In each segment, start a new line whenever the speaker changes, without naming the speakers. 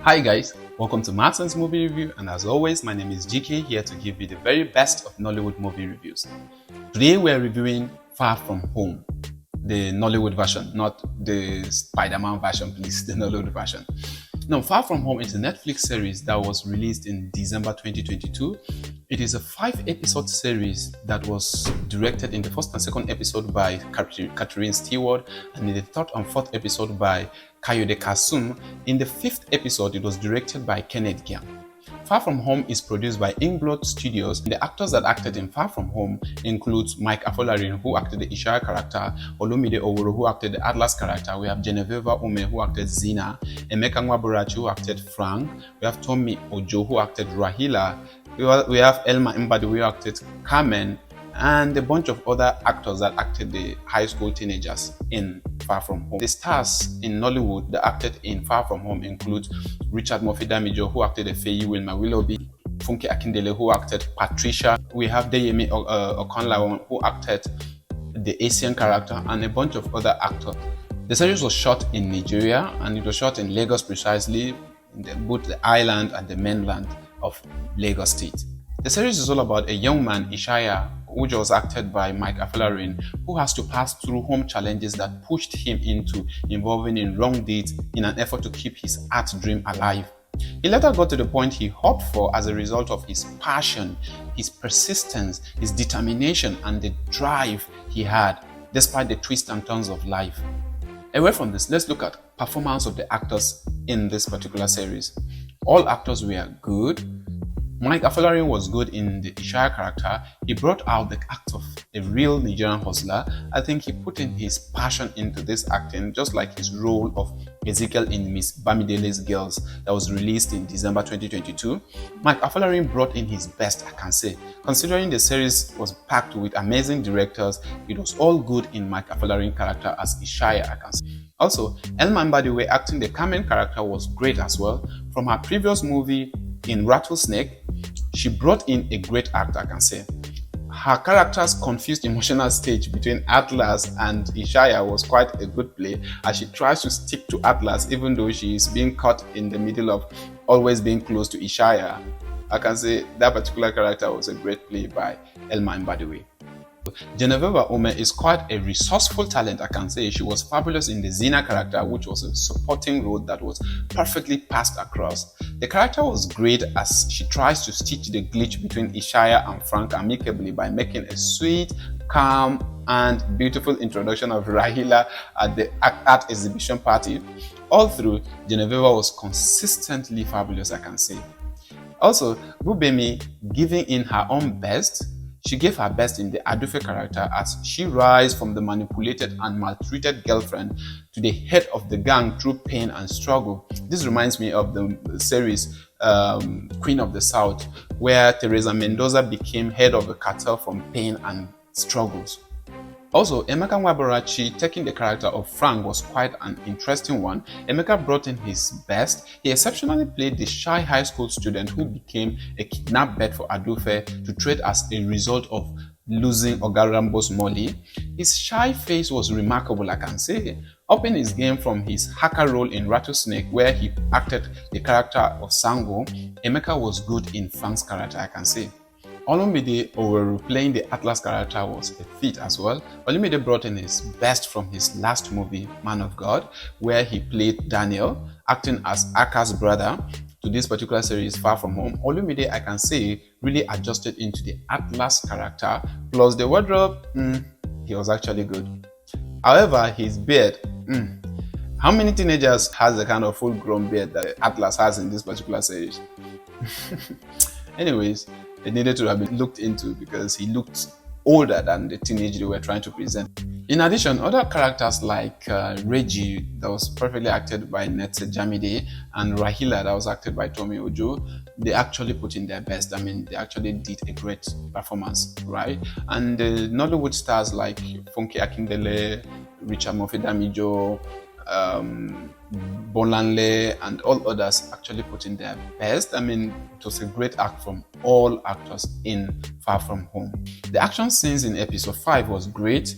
Hi guys, welcome to Martin's Movie Review, and as always, my name is GK, here to give you the very best of Nollywood movie reviews. Today we are reviewing Far From Home, the Nollywood version, not the Spider-Man version, please, the Nollywood version. Now, Far From Home is a Netflix series that was released in December 2022. It is a 5-episode series that was directed in the first and second episode by Catherine Stewart, and in the third and fourth episode by Kayode Kasum. In the fifth episode, it was directed by Kenneth Gyang. Far From Home is produced by Ingblood Studios. The actors that acted in Far From Home includes Mike Afolarin, who acted the Ishaya character, Olumide Oworo, who acted the Atlas character. We have Genevieve Ume, who acted Zina, Emeka Nwaborachi, who acted Frank. We have Tommy Ojo, who acted Rahila. We have Elma Mbadi, who acted Carmen, and a bunch of other actors that acted the high school teenagers in Far From Home. The stars in Nollywood that acted in Far From Home include Richard Murphy Damijo, who acted Efeyi Wilma Willoughby, Funke Akindele, who acted Patricia. We have Deyemi Okonlawon, who acted the Asian character, and a bunch of other actors. The series was shot in Nigeria, and it was shot in Lagos precisely, in both the island and the mainland of Lagos State. The series is all about a young man, Ishaya, which was acted by Mike Afolarin, who has to pass through home challenges that pushed him into involving in wrong deeds in an effort to keep his art dream alive. He later got to the point he hoped for as a result of his passion, his persistence, his determination, and the drive he had despite the twists and turns of life. Away from this, let's look at performance of the actors in this particular series. All actors were good. Mike Afolarin was good in the Ishaya character. He brought out the act of a real Nigerian hustler. I think he put in his passion into this acting, just like his role of Ezekiel in Miss Bamidele's Girls that was released in December 2022. Mike Afolarin brought in his best, I can say. Considering the series was packed with amazing directors, it was all good in Mike Afolarin character as Ishaya, I can say. Also, Elma Mbadiwe acting the Carmen character was great as well. From her previous movie in Rattlesnake, she brought in a great actor, I can say. Her character's confused emotional stage between Atlas and Ishaya was quite a good play, as she tries to stick to Atlas even though she is being caught in the middle of always being close to Ishaya. I can say that particular character was a great play by Elma Mbadiwe. Genevieve Ume is quite a resourceful talent, I can say. She was fabulous in the Zina character, which was a supporting role that was perfectly passed across. The character was great as she tries to stitch the glitch between Ishaya and Frank amicably by making a sweet, calm, and beautiful introduction of Rahila at the art exhibition party. All through, Genevieve was consistently fabulous, I can say. Also, Bubemi giving in her own best. She gave her best in the Adufe character as she rises from the manipulated and maltreated girlfriend to the head of the gang through pain and struggle. This reminds me of the series Queen of the South, where Teresa Mendoza became head of the cartel from pain and struggles. Also, Emeka Nwaborachi taking the character of Frank was quite an interesting one. Emeka brought in his best. He exceptionally played the shy high school student who became a kidnapped bet for Adufe to trade as a result of losing Oga Rambo's Molly. His shy face was remarkable, I can say. Upping his game from his hacker role in Rattlesnake, where he acted the character of Sango, Emeka was good in Frank's character, I can say. Olumide Oworo playing the Atlas character was a feat as well. Olumide brought in his best from his last movie, Man of God, where he played Daniel, acting as Aka's brother. To this particular series, Far From Home, Olumide, I can say, really adjusted into the Atlas character, plus the wardrobe, he was actually good. However, his beard, how many teenagers has the kind of full-grown beard that Atlas has in this particular series? Anyways, it needed to have been looked into because he looked older than the teenage they were trying to present. In addition, other characters like Reggie, that was perfectly acted by Netse Jamide, and Rahila, that was acted by Tommy Ojo, they actually put in their best. I mean, they actually did a great performance, right? And the Nollywood stars like Funke Akindele, Richard Murphy Damijo, Bolanle, and all others actually put in their best. I mean, it was a great act from all actors in Far From Home. The action scenes in episode 5 was great.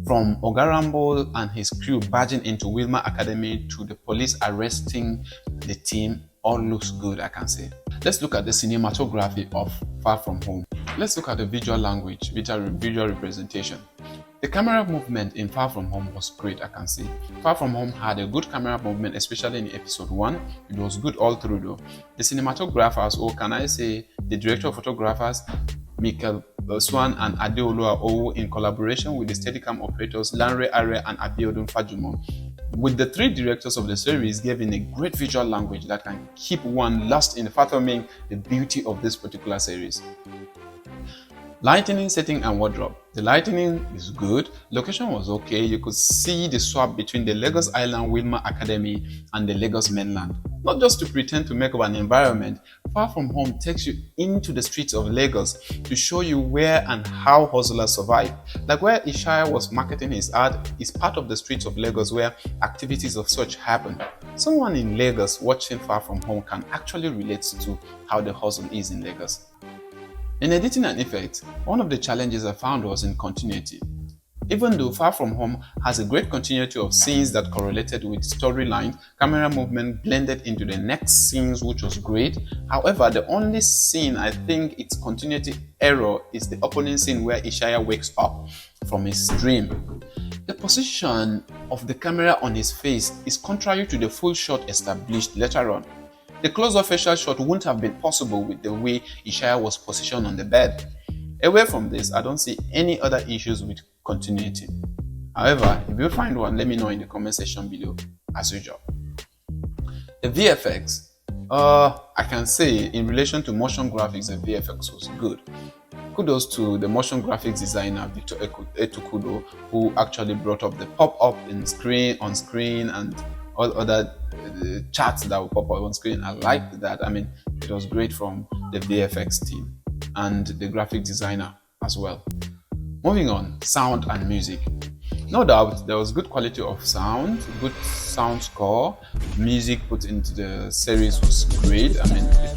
From Ogarambo and his crew barging into Wilma Academy to the police arresting the team, all looks good, I can say. Let's look at the cinematography of Far From Home. Let's look at the visual language, visual representation. The camera movement in Far From Home was great, I can say. Far From Home had a good camera movement, especially in episode 1. It was good all through though. The cinematographers, or can I say the director of photographers, Michael Swan and Adeolu Owu, in collaboration with the Steadicam operators Lanre Are and Abiodun Fajumo, with the 3 directors of the series, giving a great visual language that can keep one lost in fathoming the beauty of this particular series. Lighting, setting and wardrobe. The lighting is good, location was okay, you could see the swap between the Lagos Island Wilma Academy and the Lagos mainland. Not just to pretend to make up an environment, Far From Home takes you into the streets of Lagos to show you where and how hustlers survive. Like where Ishaya was marketing his ad is part of the streets of Lagos where activities of such happen. Someone in Lagos watching Far From Home can actually relate to how the hustle is in Lagos. In editing and effects, one of the challenges I found was in continuity. Even though Far From Home has a great continuity of scenes that correlated with storylines, camera movement blended into the next scenes, which was great. However, the only scene I think its continuity error is the opening scene where Ishaya wakes up from his dream. The position of the camera on his face is contrary to the full shot established later on. The close-up facial shot wouldn't have been possible with the way Ishaya was positioned on the bed. Away from this, I don't see any other issues with continuity. However, if you find one, let me know in the comment section below, as usual. The VFX, I can say in relation to motion graphics, the VFX was good. Kudos to the motion graphics designer Victor Etukudo, who actually brought up the pop-up on screen and all other charts that will pop up on screen. I liked that. I mean, it was great from the VFX team and the graphic designer as well. Moving on, sound and music. No doubt there was good quality of sound, good sound score. Music put into the series was great. I mean, it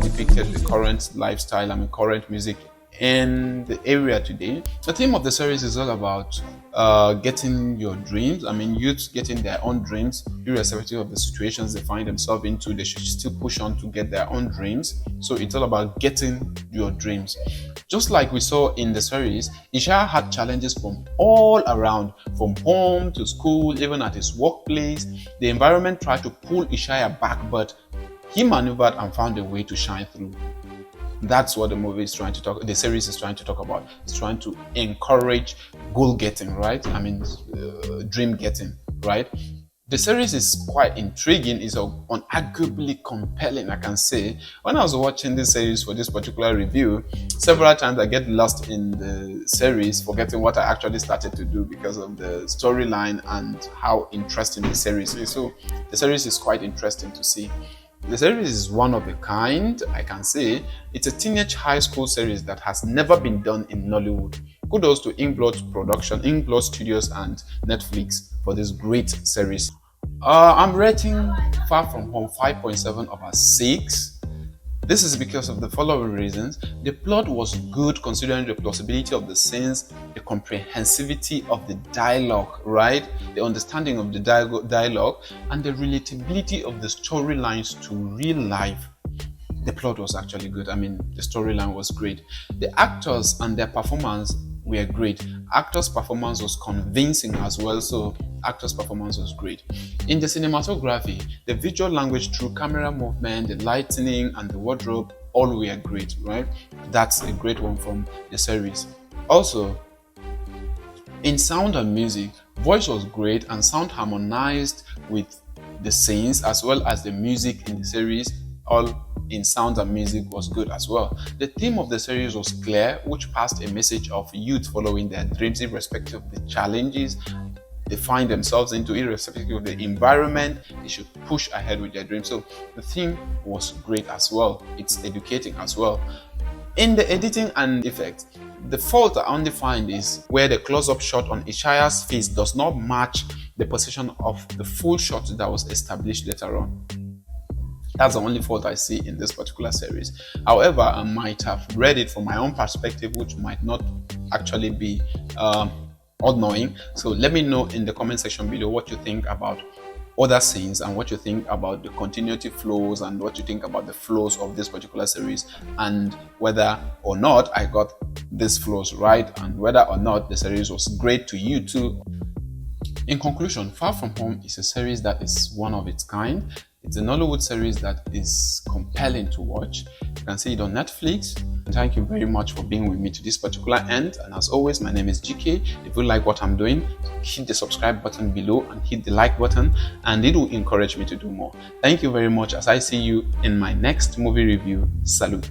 depicted the current lifestyle, current music in the area today. The theme of the series is all about getting your dreams. Youths getting their own dreams, irrespective of the situations they find themselves into. They should still push on to get their own dreams. So it's all about getting your dreams. Just like we saw in the series, Ishaya had challenges from all around, from home to school, even at his workplace. The environment tried to pull Ishaya back, but he maneuvered and found a way to shine through. That's what the series is trying to talk about. It's trying to encourage goal getting, right? Dream getting, right? The series is quite intriguing. It's unarguably compelling, I can say. When I was watching this series for this particular review, several times I get lost in the series, forgetting what I actually started to do because of the storyline and how interesting the series is. So the series is quite interesting to see. The series is one of a kind, I can say. It's a teenage high school series that has never been done in Nollywood. Kudos to Inkblot Production, Inkblot Studios and Netflix for this great series. I'm rating Far From Home 5.7/6. This is because of the following reasons. The plot was good considering the plausibility of the scenes, the comprehensivity of the dialogue, right? The understanding of the dialogue and the relatability of the storylines to real life. The plot was actually good. The storyline was great. The actors and their performance were great. Actors' performance was convincing as well, so actors' performance was great. In the cinematography, the visual language through camera movement, the lighting and the wardrobe, all were great, right? That's a great one from the series. Also, in sound and music, voice was great and sound harmonized with the scenes as well as the music in the series. All in sound and music was good as well. The theme of the series was clear, which passed a message of youth following their dreams irrespective of the challenges they find themselves into, irrespective of the environment. They should push ahead with their dreams. So the theme was great as well. It's educating as well. In the editing and effects, the fault I only find is where the close-up shot on Ishaya's face does not match the position of the full shot that was established later on. That's the only fault I see in this particular series. However, I might have read it from my own perspective, which might not actually be all knowing. So let me know in the comment section below what you think about other scenes and what you think about the continuity flows and what you think about the flows of this particular series, and whether or not I got these flows right, and whether or not the series was great to you too. In conclusion, Far From Home is a series that is one of its kind. It's a Nollywood series that is compelling to watch. You can see it on Netflix. Thank you very much for being with me to this particular end. And as always, my name is GK. If you like what I'm doing, hit the subscribe button below and hit the like button, and it will encourage me to do more. Thank you very much as I see you in my next movie review. Salute.